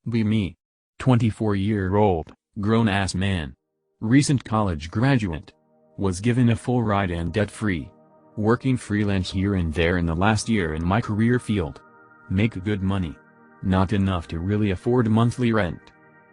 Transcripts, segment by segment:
Be me. 24-year-old, grown-ass man. Recent college graduate. Was given a full ride and debt-free. Working freelance here and there in the last year in my career field. Make good money. Not enough to really afford monthly rent.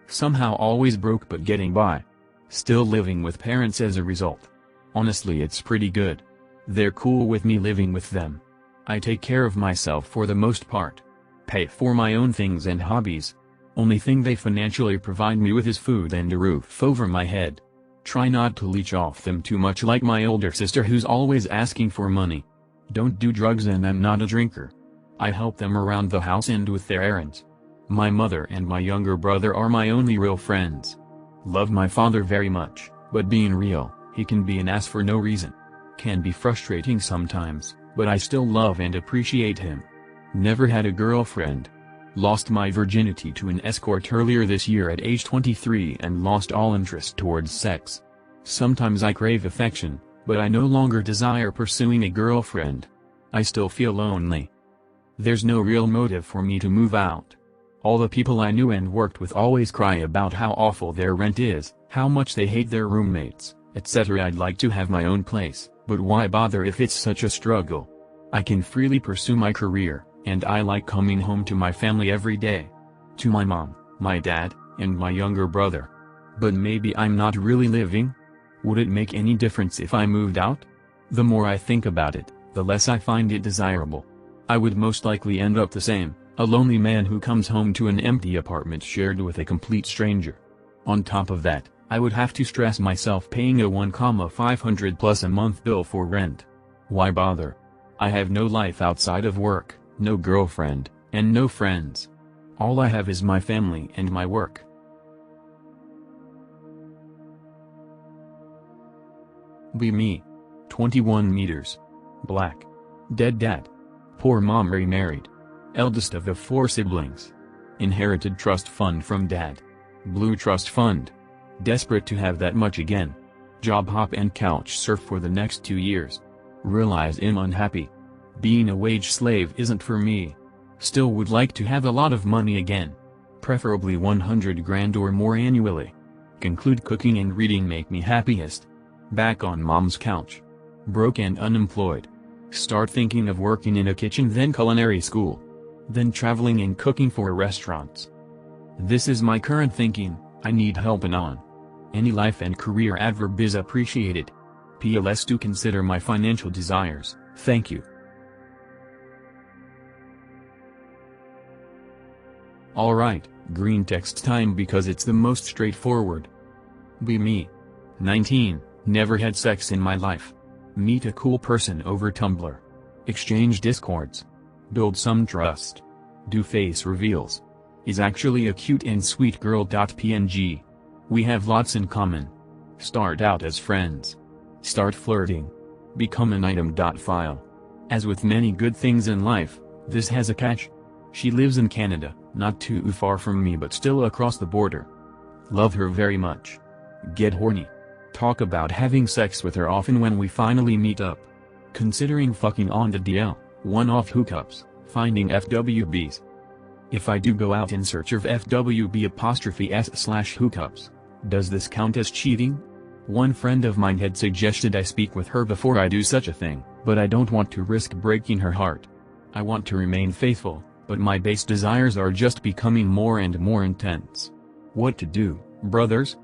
Somehow always broke but getting by. Still living with parents as a result. Honestly, it's pretty good. They're cool with me living with them. I take care of myself for the most part. Pay for my own things and hobbies. Only thing they financially provide me with is food and a roof over my head. Try not to leech off them too much like my older sister who's always asking for money. Don't do drugs and I'm not a drinker. I help them around the house and with their errands. My mother and my younger brother are my only real friends. Love my father very much, but being real, he can be an ass for no reason. Can be frustrating sometimes, but I still love and appreciate him. Never had a girlfriend. Lost my virginity to an escort earlier this year at age 23 and lost all interest towards sex. Sometimes I crave affection, but I no longer desire pursuing a girlfriend. I still feel lonely. There's no real motive for me to move out. All the people I knew and worked with always cry about how awful their rent is, how much they hate their roommates, etc. I'd like to have my own place, but why bother if it's such a struggle? I can freely pursue my career, and I like coming home to my family every day. To my mom, my dad, and my younger brother. But maybe I'm not really living? Would it make any difference if I moved out? The more I think about it, the less I find it desirable. I would most likely end up the same, a lonely man who comes home to an empty apartment shared with a complete stranger. On top of that, I would have to stress myself paying a 1,500 plus a month bill for rent. Why bother? I have no life outside of work, no girlfriend, and no friends. All I have is my family and my work. Be me. 21 meters. Black. Dead dad. Poor mom remarried. Eldest of 4 siblings. Inherited trust fund from dad. Blue trust fund. Desperate to have that much again. Job hop and couch surf for the next 2 years. Realize I'm unhappy. Being a wage slave isn't for me. Still would like to have a lot of money again. Preferably 100 grand or more annually. Conclude cooking and reading make me happiest. Back on mom's couch. Broke and unemployed. Start thinking of working in a kitchen, then culinary school. Then traveling and cooking for restaurants. This is my current thinking. I need help on. Any life and career adverb is appreciated. PLS to consider my financial desires, thank you. Alright, green text time because it's the most straightforward. Be me. 19, never had sex in my life. Meet a cool person over Tumblr. Exchange discords. Build some trust. Do face reveals. Is actually a cute and sweet girl. PNG. We have lots in common. Start out as friends. Start flirting. Become an item. File. As with many good things in life, this has a catch. She lives in Canada, not too far from me but still across the border. Love her very much. Get horny. Talk about having sex with her often when we finally meet up. Considering fucking on the DL, one-off hookups, finding FWBs. If I do go out in search of FWB'(s/hookups, does this count as cheating? One friend of mine had suggested I speak with her before I do such a thing, but I don't want to risk breaking her heart. I want to remain faithful, but my base desires are just becoming more and more intense. What to do, brothers?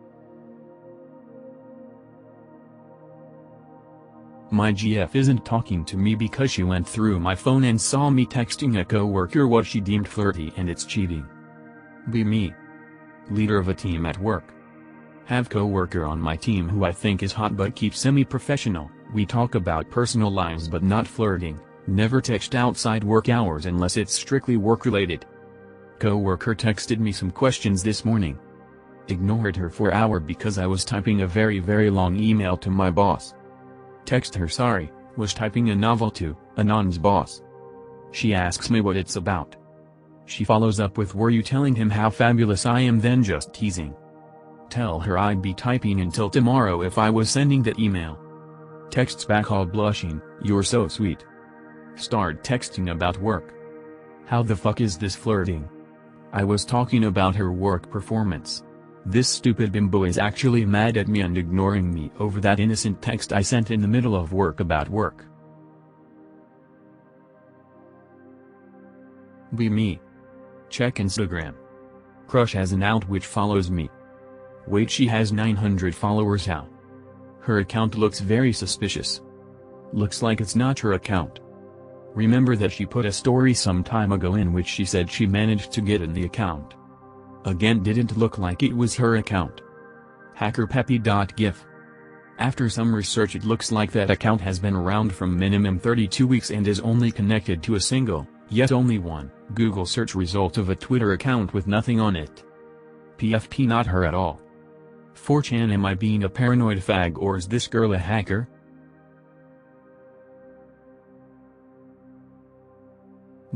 My GF isn't talking to me because she went through my phone and saw me texting a coworker what she deemed flirty and it's cheating. Be me. Leader of a team at work. Have coworker on my team who I think is hot but keeps semi-professional. We talk about personal lives but not flirting. Never text outside work hours unless it's strictly work-related. Coworker texted me some questions this morning. Ignored her for an hour because I was typing a very long email to my boss. Text her sorry, was typing a novel to Anon's boss. She asks me what it's about. She follows up with, were you telling him how fabulous I am? Then just teasing. Tell her I'd be typing until tomorrow if I was sending that email. Texts back all blushing, you're so sweet. Start texting about work. How the fuck is this flirting? I was talking about her work performance. This stupid bimbo is actually mad at me and ignoring me over that innocent text I sent in the middle of work about work. Be me. Check Instagram. Crush has an out which follows me. Wait, she has 900 followers. How? Her account looks very suspicious. Looks like it's not her account. Remember that she put a story some time ago in which she said she managed to get in the account. Again, didn't look like it was her account. HackerPeppy.gif. After some research, it looks like that account has been around from minimum 32 weeks and is only connected to a single, yet only one, Google search result of a Twitter account with nothing on it. PFP, not her at all. 4chan, am I being a paranoid fag or is this girl a hacker?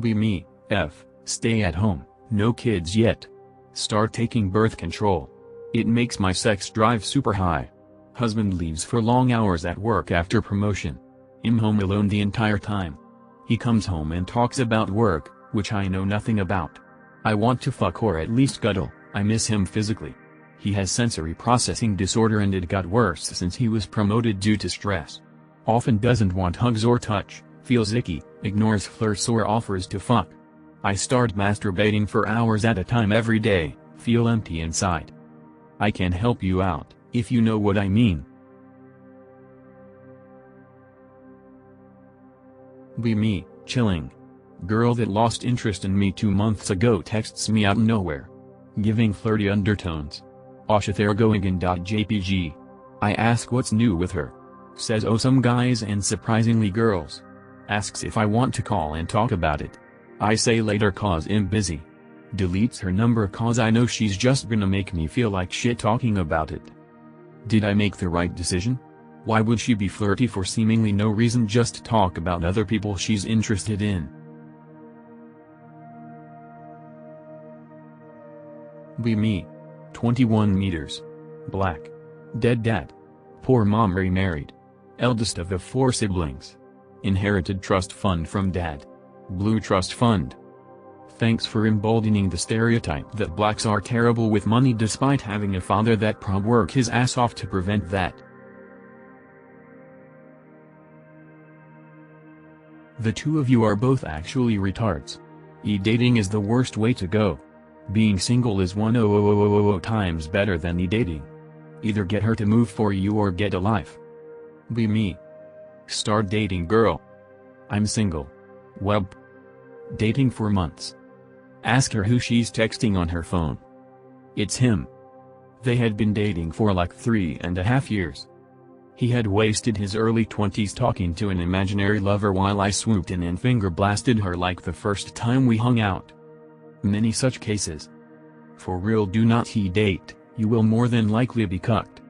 Be me. F. Stay at home, no kids yet. Start taking birth control. It makes my sex drive super high. Husband leaves for long hours at work after promotion. I'm home alone the entire time. He comes home and talks about work, which I know nothing about. I want to fuck or at least cuddle. I miss him physically. He has sensory processing disorder and it got worse since he was promoted due to stress. Often doesn't want hugs or touch, feels icky, ignores flirts or offers to fuck. I start masturbating for hours at a time every day, feel empty inside. I can help you out, if you know what I mean. Be me, chilling. Girl that lost interest in me 2 months ago texts me out of nowhere. Giving flirty undertones. Asha there going in .jpg. I ask what's new with her. Says oh some guys and surprisingly girls. Asks if I want to call and talk about it. I say later cause I'm busy. Deletes her number cause I know she's just gonna make me feel like shit talking about it. Did I make the right decision? Why would she be flirty for seemingly no reason, just talk about other people she's interested in? Be me. 21 meters. Black. Dead dad. Poor mom remarried. Eldest of the 4 siblings. Inherited trust fund from dad. Blue trust fund. Thanks for emboldening the stereotype that blacks are terrible with money despite having a father that prob work his ass off to prevent that. The two of you are both actually retards. E-dating is the worst way to go. Being single is 1,000,000 times better than e-dating. Either get her to move for you or get a life. Be me. Start dating girl. I'm single. Web. Dating for months. Ask her who she's texting on her phone. It's him. They had been dating for like 3.5 years. He had wasted his early 20s talking to an imaginary lover while I swooped in and finger blasted her like the first time we hung out. Many such cases. For real, do not he date, you will more than likely be cucked.